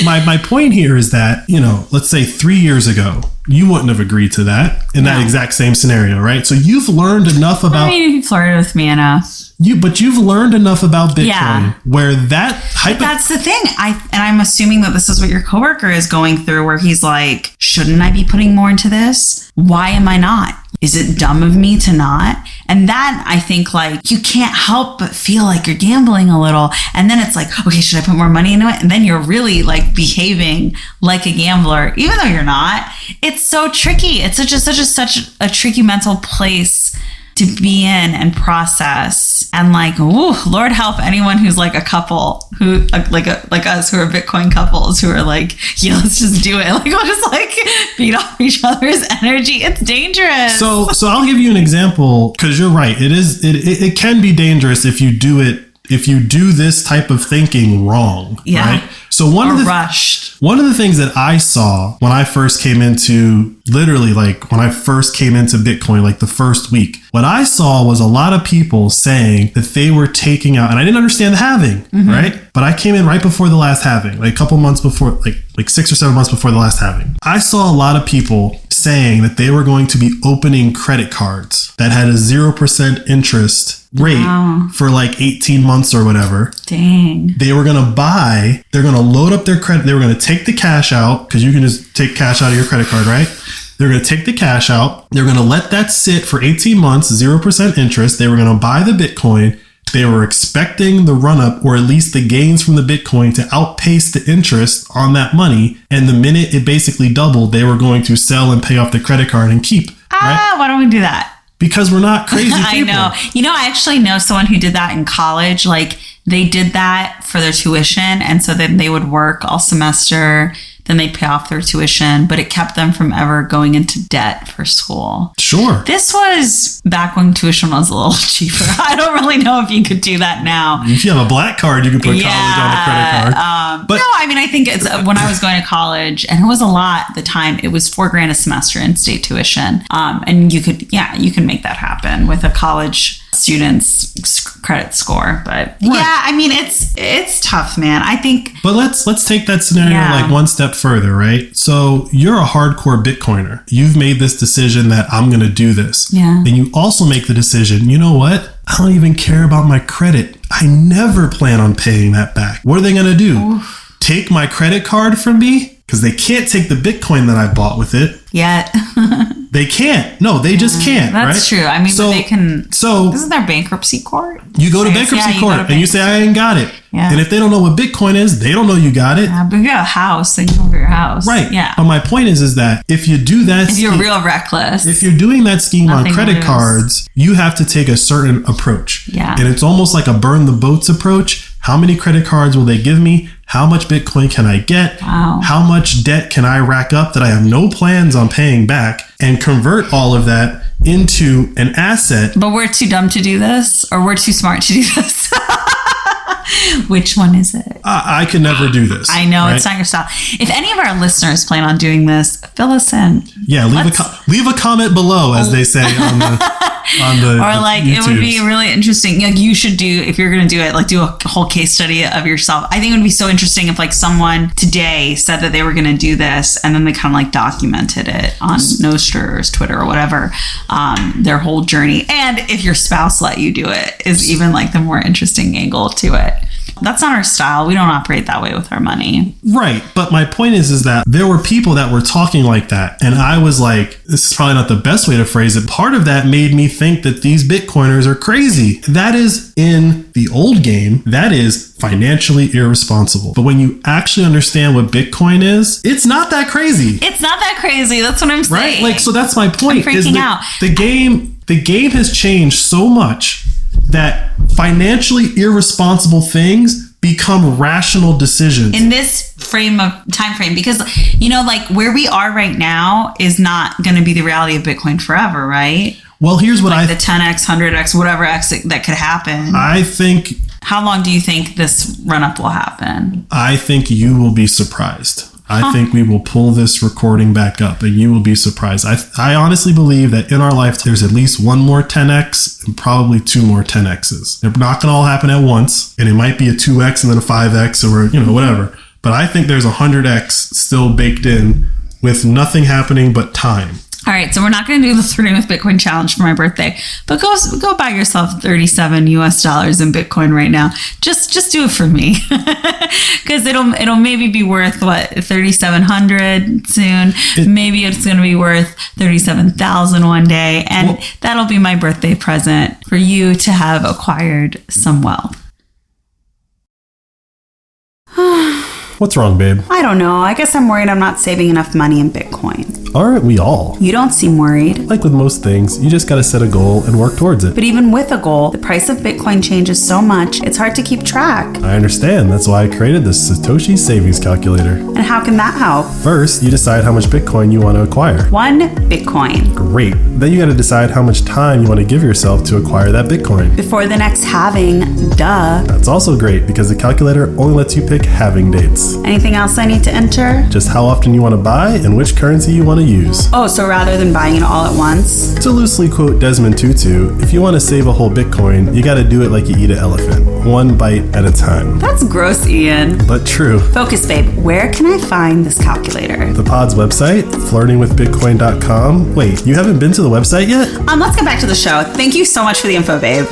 my point here is that, let's say 3 years ago, you wouldn't have agreed to that in that exact same scenario, right? So you've learned enough about...
you flirted with me enough.
But you've learned enough about Bitcoin where that...
But that's the thing. I'm assuming that this is what your coworker is going through, where he's like, shouldn't I be putting more into this? Why am I not? Is it dumb of me to not? And then I think you can't help but feel like you're gambling a little. And then it's okay, should I put more money into it? And then you're really behaving like a gambler, even though you're not. It's so tricky. It's such a tricky mental place to be in and process. And like, ooh, Lord help anyone who's like a couple who like us who are Bitcoin couples who are like, yeah, let's just do it. Like we'll just like feed off each other's energy. It's dangerous.
So I'll give you an example because you're right. It can be dangerous if you do it. If you do this type of thinking wrong, right? So one of the things that I saw when I first came into Bitcoin, like the first week, what I saw was a lot of people saying that they were taking out, and I didn't understand the halving, right? But I came in right before the last halving, like a couple months before, like 6 or 7 months before the last halving. I saw a lot of people saying that they were going to be opening credit cards that had a 0% interest rate for like 18 months or whatever.
Dang.
They're going to load up their credit. They were going to take the cash out because you can just take cash out of your credit card, right? They're going to take the cash out. They're going to let that sit for 18 months, 0% interest. They were going to buy the Bitcoin. They were expecting the run up or at least the gains from the Bitcoin to outpace the interest on that money. And the minute it basically doubled, they were going to sell and pay off the credit card and keep. Right?
Why don't we do that?
Because we're not crazy people.
I know. You know, I actually know someone who did that in college. Like they did that for their tuition. And so then they would work all semester. Then they'd pay off their tuition, but it kept them from ever going into debt for school.
Sure.
This was back when tuition was a little cheaper. I don't really know if you could do that now.
If you have a black card, you can put college on the credit card.
But no, I mean, I think it's when I was going to college, and it was a lot at the time. It was $4,000 a semester in state tuition, and you can make that happen with a college student's credit score. But yeah, I mean, it's tough, man. I think. But
let's take that scenario like one step further, right? So you're a hardcore Bitcoiner. You've made this decision that I'm going to do this.
Yeah.
And you also make the decision, you know what? I don't even care about my credit. I never plan on paying that back. What are they going to do? Oof. Take my credit card from me? Because they can't take the Bitcoin that I bought with it.
Yet.
They can't. No, they just can't.
That's
right?
true. I mean,
so,
they can.
So
isn't there bankruptcy court?
You go to bankruptcy court and you say, I ain't got it.
Yeah.
And if they don't know what Bitcoin is, they don't know you got it.
But if you got a house, then you go for your house.
Right.
Yeah.
But my point is that if you do that,
if you're real reckless,
if you're doing that scheme on credit cards, you have to take a certain approach.
Yeah.
And it's almost like a burn the boats approach. How many credit cards will they give me? How much Bitcoin can I get?
Wow.
How much debt can I rack up that I have no plans on paying back and convert all of that into an asset?
But we're too dumb to do this, or we're too smart to do this. Which one is it?
I can never do this.
I know, right? It's not your style. If any of our listeners plan on doing this, fill us in.
Yeah, leave a comment below, as they say on the
or like
YouTubes.
It would be really interesting. Like you should do, if you're going to do it, like do a whole case study of yourself. I think it would be so interesting if like someone today said that they were going to do this and then they kind of like documented it on Nostr or Twitter or whatever, their whole journey. And if your spouse let you do it is even like the more interesting angle to it. That's not our style. We don't operate that way with our money.
Right. But my point is that there were people that were talking like that. And I was like, this is probably not the best way to phrase it. Part of that made me think that these Bitcoiners are crazy. That is in the old game. That is financially irresponsible. But when you actually understand what Bitcoin is, it's not that crazy.
It's not that crazy. That's what I'm saying.
Right? Like, so that's my point.
I'm freaking out.
The game has changed so much that financially irresponsible things become rational decisions
in this time frame, because you know, like where we are right now is not going to be the reality of Bitcoin forever, right?
Well, here's what
the 10x, 100x, whatever x that could happen.
I think. How
long do you think this run up will happen?
I think you will be surprised. I think we will pull this recording back up and you will be surprised. I honestly believe that in our life, there's at least one more 10x and probably two more 10x's. They're not going to all happen at once. And it might be a 2x and then a 5x or, whatever. But I think there's 100x still baked in with nothing happening but time.
All right, so we're not going to do the 30 with Bitcoin challenge for my birthday, but go buy yourself $37 in Bitcoin right now. Just do it for me, because it'll maybe be worth what, 3,700 soon. Maybe it's going to be worth 37,000 one day, and that'll be my birthday present for you to have acquired some wealth.
What's wrong, babe?
I don't know. I guess I'm worried I'm not saving enough money in Bitcoin.
aren't we all?
You don't seem worried.
Like with most things, you just gotta set a goal and work towards it.
But even with a goal, the price of Bitcoin changes so much, it's hard to keep track.
I understand. That's why I created this Satoshi Savings Calculator.
And how can that help?
First, you decide how much Bitcoin you want to acquire.
1 Bitcoin.
Great. Then you gotta decide how much time you want to give yourself to acquire that Bitcoin.
Before the next halving, duh.
That's also great because the calculator only lets you pick halving dates.
Anything else I need to enter?
Just how often you want to buy and which currency you want to use.
Oh, so rather than buying it all at once?
To loosely quote Desmond Tutu, if you want to save a whole Bitcoin, you gotta do it like you eat an elephant, one bite at a time.
That's gross, Ian.
But true.
Focus, babe. Where can I find this calculator?
The pod's website, flirtingwithbitcoin.com. Wait, you haven't been to the website yet?
Let's get back to the show. Thank you so much for the info, babe.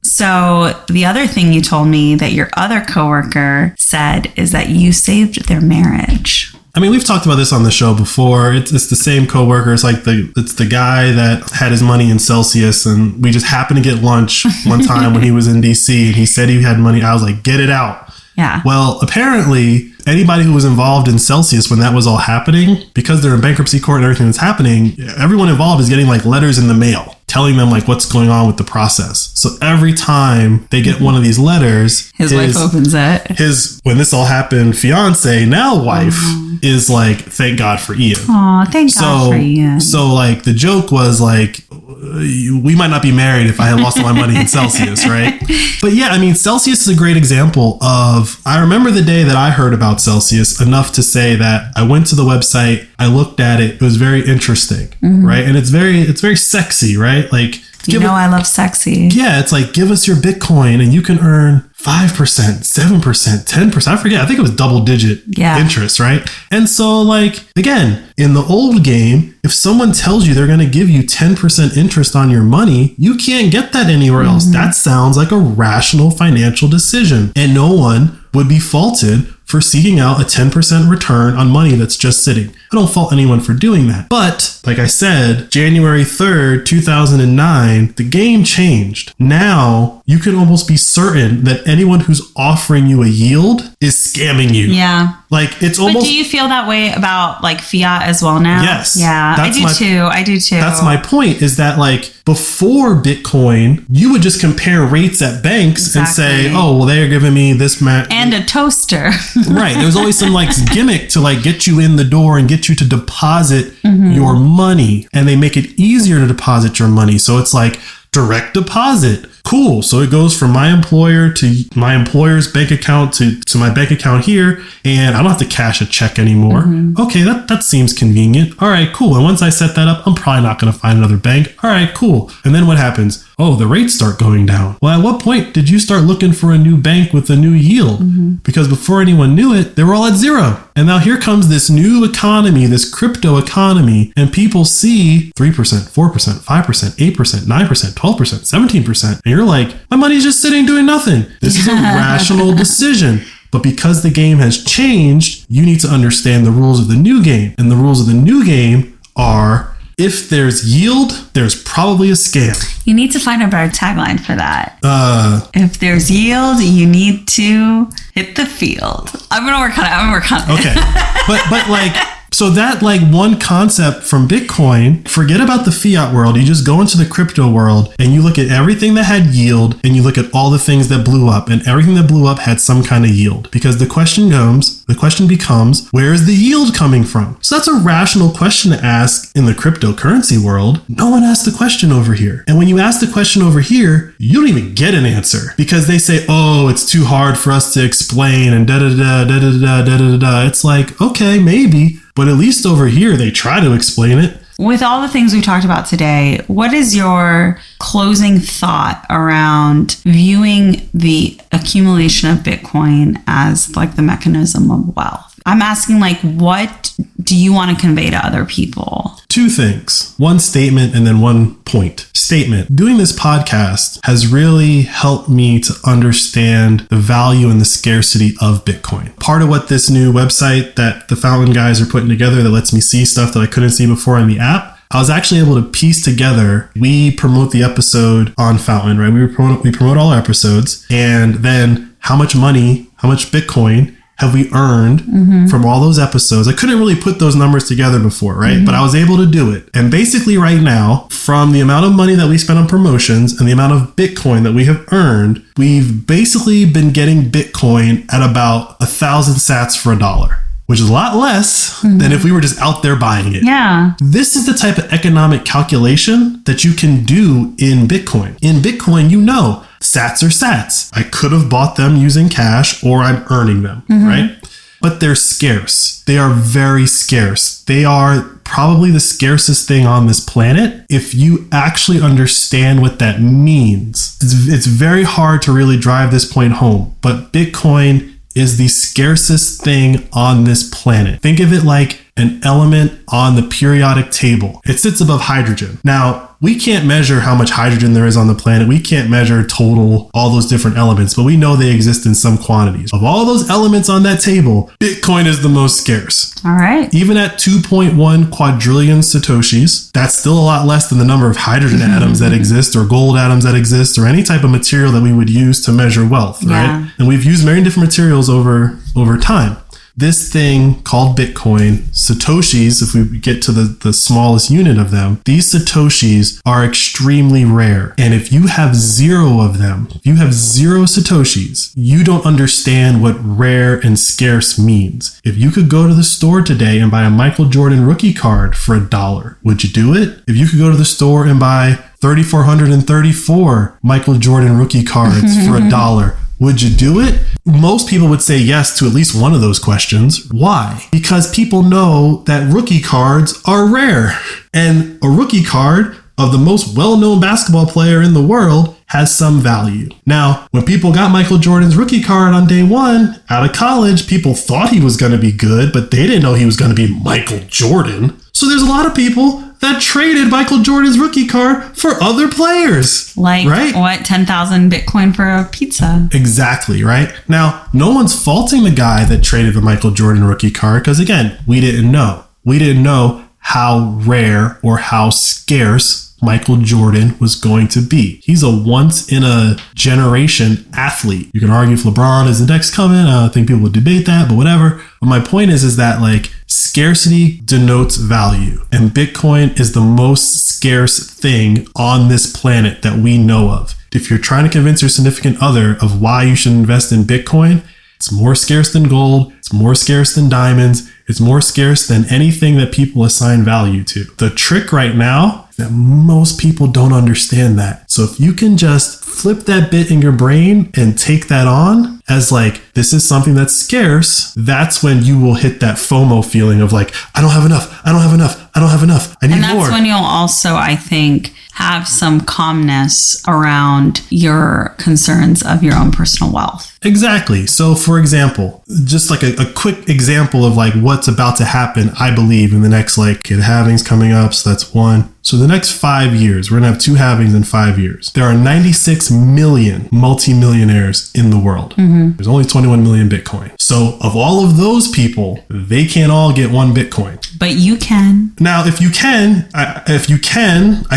So the other thing you told me that your other coworker said is that you saved their marriage.
I mean, we've talked about this on the show before. It's the same coworker. It's like it's the guy that had his money in Celsius, and we just happened to get lunch one time when he was in DC, and he said he had money. I was like, get it out.
Yeah.
Well, apparently, anybody who was involved in Celsius when that was all happening, because they're in bankruptcy court and everything that's happening, everyone involved is getting like letters in the mail telling them like what's going on with the process. So every time they get one of these letters,
his wife opens it.
When this all happened, fiance, now wife, is like, thank God for Ian.
Aw, thank God for Ian.
So like the joke was like, we might not be married if I had lost all my money in Celsius, right? But yeah, I mean, Celsius is a great example of, I remember the day that I heard about Celsius enough to say that I went to the website, I looked at it, it was very interesting, right? And it's very sexy, right? Like,
I love sexy.
Yeah, it's like, give us your Bitcoin and you can earn 5%, 7%, 10%. I forget. I think it was double digit interest, right? And so like, again, in the old game, if someone tells you they're going to give you 10% interest on your money, you can't get that anywhere else. That sounds like a rational financial decision. And no one would be faulted for seeking out a 10% return on money that's just sitting. I don't fault anyone for doing that. But like I said, January 3rd, 2009, the game changed. Now you can almost be certain that anyone who's offering you a yield is scamming you.
Yeah.
Like it's almost.
But do you feel that way about like fiat as well now?
Yes.
Yeah, I do too.
That's my point, is that like before Bitcoin, you would just compare rates at banks and say, oh, well, they're giving me this
and a toaster.
Right. There was always some like gimmick to like get you in the door and get you to deposit your money. And they make it easier to deposit your money. So it's like direct deposit. Cool. So it goes from my employer to my employer's bank account to my bank account here. And I don't have to cash a check anymore. Okay, that seems convenient. All right, cool. And once I set that up, I'm probably not going to find another bank. All right, cool. And then what happens? Oh, the rates start going down. Well, at what point did you start looking for a new bank with a new yield? Because before anyone knew it, they were all at zero. And now here comes this new economy, this crypto economy, and people see 3%, 4%, 5%, 8%, 9%, 12%, 17%. And you're like, my money's just sitting doing nothing. This is a rational decision. But because the game has changed, you need to understand the rules of the new game. And the rules of the new game are, if there's yield, there's probably a scam.
You need to find a better tagline for that. If there's yield, you need to hit the field. I'm going to work on it.
Okay. But like, so that like one concept from Bitcoin, forget about the fiat world. You just go into the crypto world and you look at everything that had yield and you look at all the things that blew up, and everything that blew up had some kind of yield, because the question becomes, where is the yield coming from? So that's a rational question to ask in the cryptocurrency world. No one asked the question over here. And when you ask the question over here, you don't even get an answer, because they say, oh, it's too hard for us to explain and da-da-da. It's like, okay, maybe. But at least over here, they try to explain it.
With all the things we talked about today, what is your closing thought around viewing the accumulation of Bitcoin as like the mechanism of wealth? I'm asking, like, what do you want to convey to other people?
Two things. One statement and then one point. Statement. Doing this podcast has really helped me to understand the value and the scarcity of Bitcoin. Part of what this new website that the Fountain guys are putting together that lets me see stuff that I couldn't see before in the app, I was actually able to piece together, we promote the episode on Fountain, right? We promote all our episodes, and then how much money, how much Bitcoin have we earned from all those episodes? I couldn't really put those numbers together before, right? But I was able to do it. And basically right now, from the amount of money that we spent on promotions and the amount of Bitcoin that we have earned, we've basically been getting Bitcoin at about 1,000 sats for $1, which is a lot less than if we were just out there buying it.
Yeah.
This is the type of economic calculation that you can do in Bitcoin. In Bitcoin, you know, sats are sats. I could have bought them using cash, or I'm earning them, right? But they're scarce. They are very scarce. They are probably the scarcest thing on this planet. If you actually understand what that means, it's very hard to really drive this point home. But Bitcoin is the scarcest thing on this planet. Think of it like an element on the periodic table. It sits above hydrogen. Now, we can't measure how much hydrogen there is on the planet. We can't measure total, all those different elements, but we know they exist in some quantities. Of all those elements on that table, Bitcoin is the most scarce.
All right.
Even at 2.1 quadrillion Satoshis, that's still a lot less than the number of hydrogen atoms that exist, or gold atoms that exist, or any type of material that we would use to measure wealth, right? And we've used many different materials over time. This thing called Bitcoin, Satoshis, if we get to the smallest unit of them, these Satoshis are extremely rare. And if you have 0 of them, if you have 0 Satoshis, you don't understand what rare and scarce means. If you could go to the store today and buy a Michael Jordan rookie card for $1, would you do it? If you could go to the store and buy 3,434 Michael Jordan rookie cards for $1, would you do it? Most people would say yes to at least one of those questions. Why? Because people know that rookie cards are rare. And a rookie card of the most well-known basketball player in the world has some value. Now, when people got Michael Jordan's rookie card on day 1 out of college, people thought he was going to be good, but they didn't know he was going to be Michael Jordan. So there's a lot of people that traded Michael Jordan's rookie card for other players.
Like, right? What, 10,000 Bitcoin for a pizza?
Exactly, right? Now, no one's faulting the guy that traded the Michael Jordan rookie card, because again, we didn't know. We didn't know how rare or how scarce Michael Jordan was going to be. He's a once-in-a-generation athlete. You can argue if LeBron is the next coming. I think people would debate that, but whatever. But my point is that like scarcity denotes value, and Bitcoin is the most scarce thing on this planet that we know of. If you're trying to convince your significant other of why you should invest in Bitcoin, it's more scarce than gold. It's more scarce than diamonds. It's more scarce than anything that people assign value to. The trick right now is that most people don't understand that. So if you can just flip that bit in your brain and take that on as like, this is something that's scarce, that's when you will hit that FOMO feeling of like, I don't have enough. I don't have enough. I don't have enough. I need more.
And that's when you'll also, I think, have some calmness around your concerns of your own personal wealth.
Exactly. So for example, just like a quick example of like what's about to happen, I believe in the next like the halvings coming up. So that's 1. So the next 5 years, we're going to have 2 halvings in 5 years. There are 96 million multimillionaires in the world. There's only 21 million Bitcoin. So of all of those people, they can't all get 1 Bitcoin.
But you can.
Now, if you can, I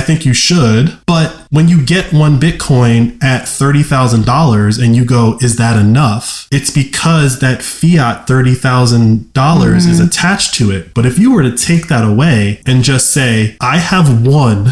think you should. But when you get 1 Bitcoin at $30,000 and you go, is that enough? It's because that fiat $30,000 is attached to it. But if you were to take that away and just say, I have 1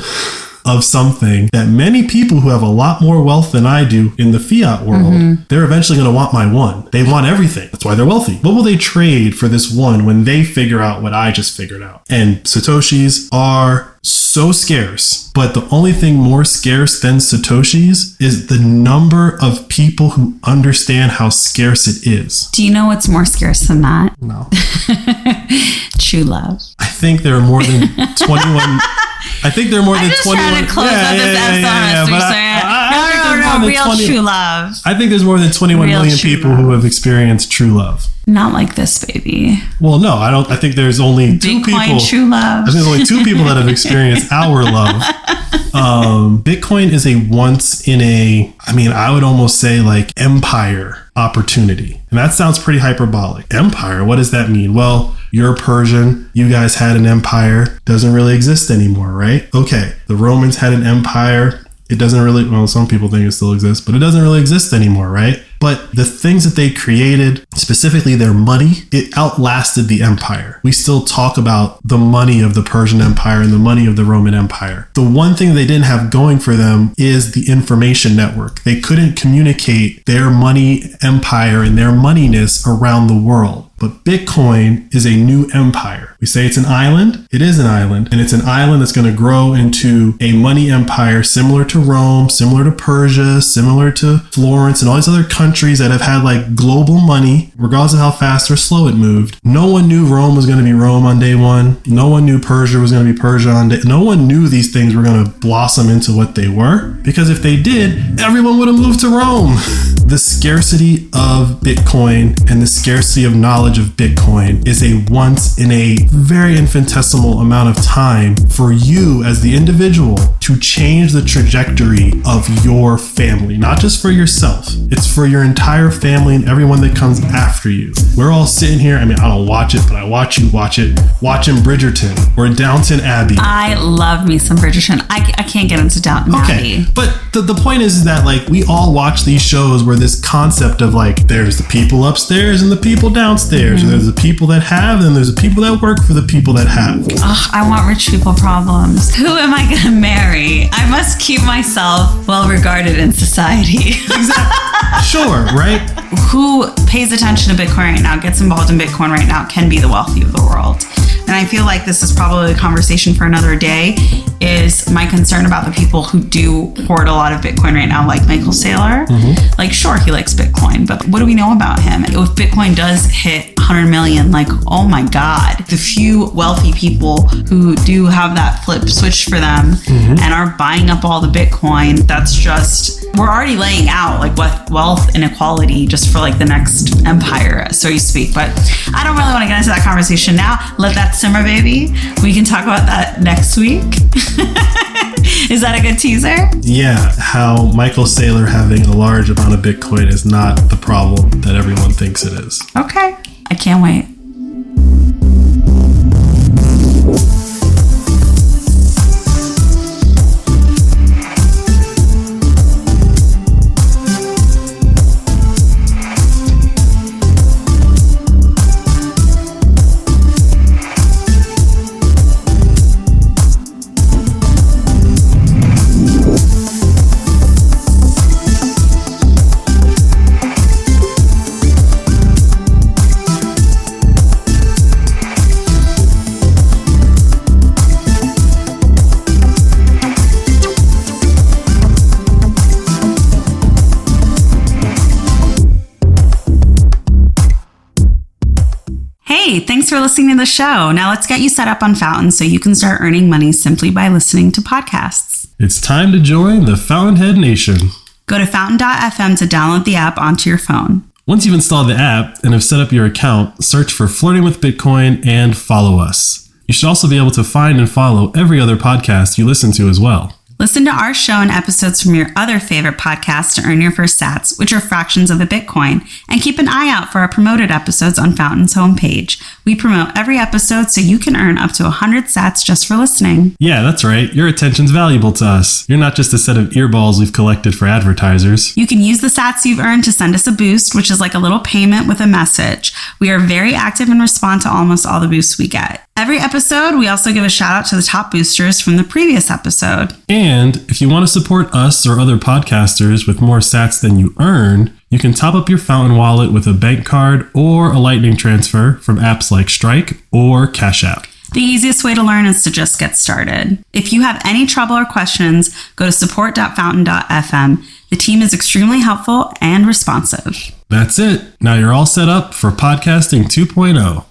of something that many people who have a lot more wealth than I do in the fiat world, they're eventually going to want my 1. They want everything. That's why they're wealthy. What will they trade for this 1 when they figure out what I just figured out? And Satoshis are so scarce, but the only thing more scarce than Satoshis is the number of people who understand how scarce it is.
Do you know what's more scarce than that?
No.
True love.
I think there are more than 21... I think there are more than 21.
I'm just trying to close up this episode.
than
real
20.
true love.
I think there's more than 21
Real
million
true
people
love.
who have experienced true love.
Not like this, baby.
Well, no, I don't. I think there's only two
Bitcoin
people.
true love.
I think there's only two people that have experienced our love. Bitcoin is a once in a, I mean, I would almost say like empire opportunity. And that sounds pretty hyperbolic. Empire, what does that mean? Well, you're Persian. You guys had an empire. Doesn't really exist anymore, right? Okay. The Romans had an empire. It doesn't really, well, some people think it still exists, but it doesn't really exist anymore, right? But the things that they created, specifically their money, it outlasted the empire. We still talk about the money of the Persian Empire and the money of the Roman Empire. The one thing they didn't have going for them is the information network. They couldn't communicate their money empire and their moneyness around the world. But Bitcoin is a new empire. We say it's an island. It is an island. And it's an island that's going to grow into a money empire similar to Rome, similar to Persia, similar to Florence, and all these other countries that have had like global money, regardless of how fast or slow it moved. No one knew Rome was going to be Rome on day one. No one knew Persia was going to be Persia on day. No one knew these things were going to blossom into what they were. Because if they did, everyone would have moved to Rome. The scarcity of Bitcoin and the scarcity of knowledge of Bitcoin is a once in a very infinitesimal amount of time for you as the individual to change the trajectory of your family, not just for yourself. It's for your entire family and everyone that comes after you. We're all sitting here. I mean, I don't watch it, but I watch you watch it, watching Bridgerton or Downton Abbey.
I love me some Bridgerton. I can't get into Downton Abbey.
But the point is that like we all watch these shows where this concept of like there's the people upstairs and the people downstairs. Mm-hmm. There's the people that have and there's the people that work for the people that have.
Ugh, I want rich people problems. Who am I going to marry? I must keep myself well regarded in society.
Exactly. Sure, right?
Who pays attention to Bitcoin right now, gets involved in Bitcoin right now, can be the wealthy of the world. And I feel like this is probably a conversation for another day, is my concern about the people who do hoard a lot of Bitcoin right now, like Michael Saylor. Mm-hmm. Like, sure, he likes Bitcoin, but what do we know about him? If Bitcoin does hit 100 million, like, oh my God, the few wealthy people who do have that flip switch for them mm-hmm. and are buying up all the Bitcoin, that's just, we're already laying out like what wealth inequality just for like the next empire, so to speak. But I don't really want to get into that conversation now. Let that simmer, baby. We can talk about that next week. Is that a good teaser?
Yeah, how Michael Saylor having a large amount of Bitcoin is not the problem that everyone thinks it is.
Okay. I can't wait. Hey, thanks for listening to the show. Now let's get you set up on Fountain so you can start earning money simply by listening to podcasts.
It's time to join the Fountainhead Nation.
Go to fountain.fm to download the app onto your phone.
Once you've installed the app and have set up your account, search for Flirting with Bitcoin and follow us. You should also be able to find and follow every other podcast you listen to as well.
Listen to our show and episodes from your other favorite podcasts to earn your first sats, which are fractions of a Bitcoin. And keep an eye out for our promoted episodes on Fountain's homepage. We promote every episode so you can earn up to 100 sats just for listening.
Yeah, that's right. Your attention's valuable to us. You're not just a set of earballs we've collected for advertisers.
You can use the sats you've earned to send us a boost, which is like a little payment with a message. We are very active and respond to almost all the boosts we get. Every episode, we also give a shout out to the top boosters from the previous episode.
And if you want to support us or other podcasters with more sats than you earn, you can top up your Fountain wallet with a bank card or a lightning transfer from apps like Strike or Cash App.
The easiest way to learn is to just get started. If you have any trouble or questions, go to support.fountain.fm. The team is extremely helpful and responsive.
That's it. Now you're all set up for podcasting 2.0.